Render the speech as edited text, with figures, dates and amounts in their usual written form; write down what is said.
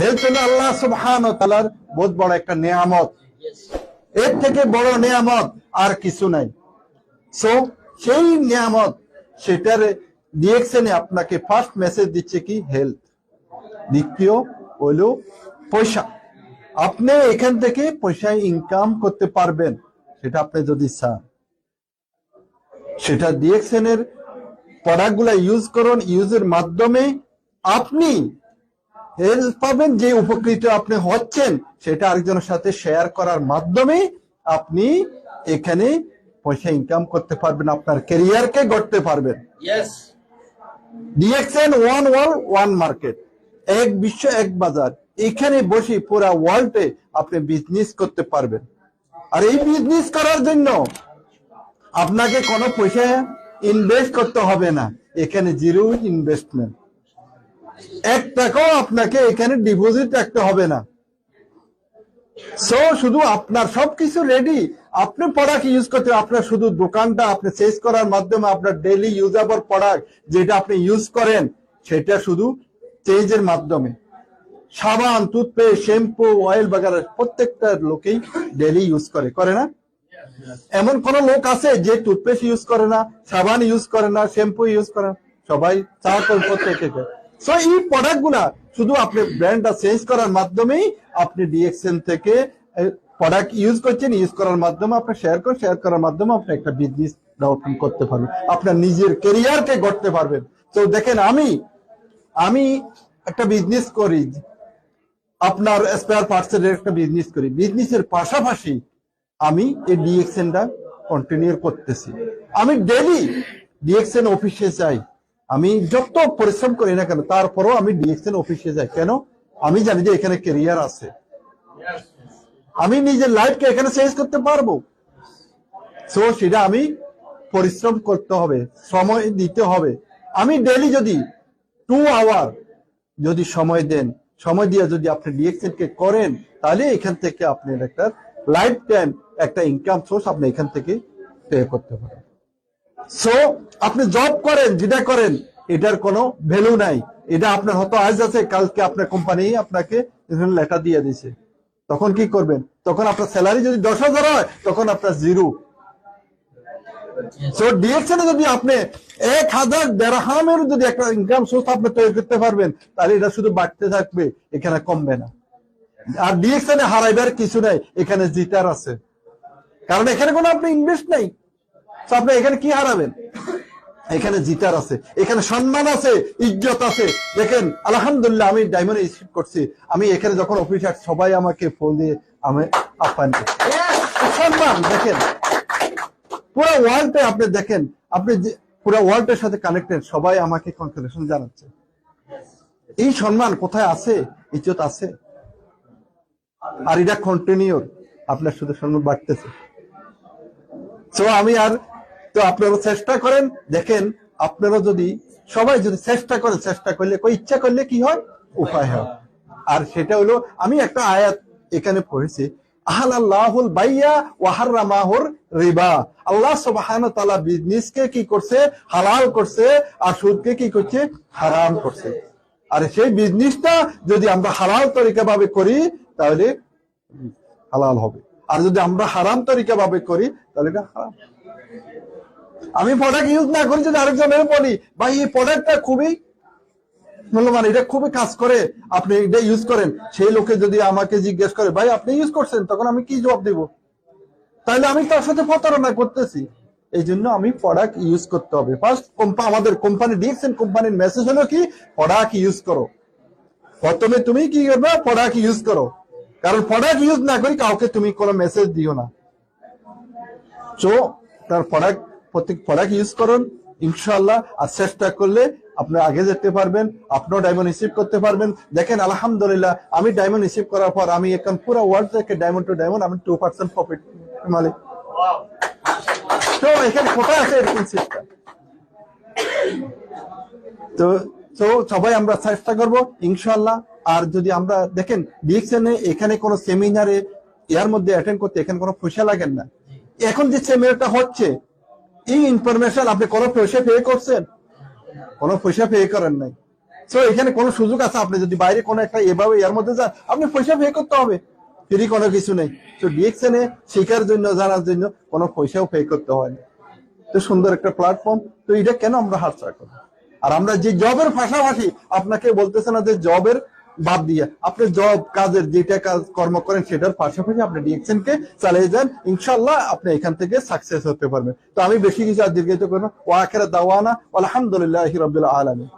Health হলো আল্লাহ সুবহানাহু ওয়া তাআলার বহুত বড় একটা নিয়ামত। এর থেকে বড় নিয়ামত আর কিছু নাই। সো সেই নিয়ামত, সেটার ডিরেকশনে আপনাকে ফার্স্ট মেসেজ দিচ্ছে কি হেলথ, দ্বিতীয় হলো পয়সা। আপনি এখান থেকে পয়সা ইনকাম করতে পারবেন, সেটা আপনি যদি চান। সেটা ডিরেকশনের প্রোডাক্ট গুলা ইউজ করুন, ইউজের মাধ্যমে আপনি হেল্প পাবেন, যে উপকৃত আপনি হচ্ছেন সেটা আরেকজনের সাথে শেয়ার করার মাধ্যমে আপনি এখানে পয়সা ইনকাম করতে পারবেন, আপনার ক্যারিয়ারকে গড়তে পারবেন। DXN one world one market, এক বিশ্ব এক বাজার। এখানে বসে পুরা ওয়ার্ল্ডে আপনি বিজনেস করতে পারবেন। আর এই বিজনেস করার জন্য আপনাকে কোনো পয়সা ইনভেস্ট করতে হবে না। এখানে জিরো ইনভেস্টমেন্ট, 1 টাকাও আপনাকে এখানে ডিপোজিট রাখতে হবে না। সো শুধু আপনার সবকিছু রেডি, আপনি প্রোডাক্ট ইউজ করতে, আপনার শুধু দোকানটা আপনি চেঞ্জ করার মাধ্যমে আপনার ডেইলি ইউজেবল প্রোডাক্ট যেটা আপনি ইউজ করেন সেটা শুধু চেঞ্জের মাধ্যমে। সাবান, টুথপেস্ট, শ্যাম্পু, অয়েল বাগার প্রত্যেকটা লোকেই ডেইলি ইউজ করে না? এমন কোন লোক আছে যে টুথপেস্ট ইউজ করে না, সাবান ইউজ করে না, শ্যাম্পু ইউজ করে না? সবাই চা করে প্রত্যেকে। সো এই প্রোডাক্ট গুলা শুধু আপনি ব্র্যান্ডটা চেঞ্জ করার মাধ্যমেই আপনি ডিএক্সএন থেকে প্রোডাক্ট ইউজ করছেন, ইউজ করার মাধ্যমে আপনি শেয়ার করার মাধ্যমে আপনি একটা বিজনেস ডেভেলপমেন্ট করতে পারবেন, আপনার নিজের ক্যারিয়ারকে গড়তে পারবেন। তো দেখেন, আমি একটা বিজনেস করি, আপনার স্পেয়ার পার্টসের একটা বিজনেস করি। বিজনেসের পাশাপাশি আমি এই ডিএক্সএনটা কন্টিনিউ করতেছি। আমি ডেইলি ডিএক্সএন অফিসে যাই, আমি যত পরিশ্রম করি না কেন তারপরও আমি ডিএক্সএন অফিসে যাই। কেন? আমি জানি যে এখানে ক্যারিয়ার আছে, আমি নিজের লাইফকে এখানে চেঞ্জ করতে পারবো। সো সেটা আমি পরিশ্রম করতে হবে, সময় দিতে হবে। আমি ডেইলি যদি 2 আওয়ার যদি সময় দেন, সময় দিয়ে যদি আপনি ডিএক্সএন কে করেন, তাহলে এখান থেকে আপনি একটা লাইফ টাইম একটা ইনকাম সোর্স আপনি এখান থেকে পে করতে পারেন। সো আপনি জব করেন, যেটা করেন এটার কোনো ভ্যালু নাই। এটা আপনার হয়তো আজ আছে, কালকে আপনার কোম্পানি আপনাকে লেটার দিয়ে দিছে, তখন কি করবেন? তখন আপনার স্যালারি যদি 10,000 হয়, তখন আপনার জিরো। সো ডিএক্সএনে যদি আপনি 1,000 দিরহামের যদি একটা ইনকাম সোর্স আপনি তৈরি করতে পারবেন, তাহলে এটা শুধু বাড়তে থাকবে, এখানে কমবে না। আর ডিএক্সএনে হারাইবার কিছু নাই, এখানে জিতার আছে। কারণ এখানে কোনো আপনি ইনভেস্ট নাই। তো আপনি এখানে কি হারাবেন? এখানে জিতার আছে, এখানে সম্মান আছে, ইজ্জত আছে। দেখেন, আলহামদুলিল্লাহ আমি ডায়মন্ড রিসিভ করছি। আমি এখানে যখন অফিসে আসি, সবাই আমাকে ফোন দিয়ে আমি আপ্যায়ন করি, সম্মান। দেখেন পুরো ওয়ার্ল্ডে আপনি দেখেন, আপনি পুরো ওয়ার্ল্ডের সাথে কানেক্টেড, সবাই আমাকে কনগ্রেচুলেশন জানাচ্ছে। এই সম্মান কোথায় আছে? ইজ্জত আছে। আর এটা কন্টিনিউ, আপনার শুধু সম্মান বাড়তেছে। তো আমি আর তো আপনারা চেষ্টা করেন। দেখেন, আপনারা যদি সবাই যদি চেষ্টা করেন, চেষ্টা করলে ইচ্ছা করলে কি হয়, উপায় হয়। আর সেটা হলো, আমি একটা আয়াত এখানে পড়েছি, আহালাল্লাহুল বাইয়া ওয়া হারামাহুর রিবা। আল্লাহ সুবহানাহু ওয়া তাআলা বিজনেসকে কি করছে? হালাল করছে, আর সুদকে কি করছে? হারাম করছে। আর সেই বিজনেসটা যদি আমরা হালাল তরিকা ভাবে করি তাহলে হালাল হবে, আর যদি আমরা হারাম তরিকা ভাবে করি তাহলে এটা হারাম। আমি প্রোডাক্ট ইউজ না করি, যদি আরেকজনের বলি ভাই এই প্রোডাক্টটা খুবই মূল্যবান, এটা খুবই কাজ করে, আপনি এটা ইউজ করেন, সেই লোকে যদি আমাকে জিজ্ঞেস করে ভাই আপনি ইউজ করছেন, তখন আমি কি জবাব দেব? তাহলে আমি তার সাথে প্রতারণা করতেছি। এই জন্য আমি প্রোডাক্ট ইউজ করতে হবে। ফার্স্ট আমাদের কোম্পানি ডিএক্সএন কোম্পানির মেসেজ হলো কি, প্রোডাক্ট ইউজ করো। প্রথমে তুমি কি করবে? প্রোডাক্ট ইউজ করো। কারণ প্রোডাক্ট ইউজ না করি কাউকে তুমি কোনো মেসেজ দিও না। তো তার প্রত্যেক প্রোডাক্ট ইউজ করুন ইনশাআল্লাহ। আর চেষ্টা করলে আপনি আগে যেতে পারবেন, আপনিও ডায়মন্ড রিসিভ করতে পারবেন। দেখেন আলহামদুলিল্লাহ, আমি ডায়মন্ড রিসিভ করার পর আমি এখন পুরো ওয়ার্ল্ড থেকে ডায়মন্ড টু ডায়মন্ড আমি 2% প্রফিট মালিক। তো এখানে কোথায় আছে এরকম সিস্টেম? তো সবাই আমরা চেষ্টা করব ইনশাআল্লাহ। আর যদি আমরা দেখেন ডিএক্সএন এখানে কোনো সেমিনারে এর মধ্যে অ্যাটেন্ড করতে এখানে কোনো পয়সা লাগেন না। এখন যে সেমিনারটা হচ্ছে, এই ইনফরমেশন আপনি কোনো পয়সা পে করছেন? কোনো পয়সা পে করেন নাই। তো এখানে কোনো সুযোগ আছে, আপনি যদি বাইরে কোনো একটা এভাবে এর মধ্যে যান, আপনি পয়সা পে করতে হবে, ফ্রি কোনো কিছু নেই। তো ডিএক্সএন এ শেখার জন্য, জানার জন্য কোনো পয়সাও পে করতে হয় না। তো সুন্দর একটা প্ল্যাটফর্ম, তো এটা কেন আমরা হাতছাড়া করবো? আর আমরা যে জবের পাশাপাশি আপনাকে বলতেছে না যে জবের বাদ দিয়ে আপনি জব কাজের যেটা কাজ কর্ম করেন সেটার পাশাপাশি আপনি ডিএক্সএন কে চালিয়ে যান, ইনশাল্লাহ আপনি এখান থেকে সাকসেস হতে পারবেন। তো আমি বেশি কিছু আর দীর্ঘায়িত করবো না। ওয়া আখিরা দাওয়ানা আলহামদুলিল্লাহি রাব্বিল আলামিন।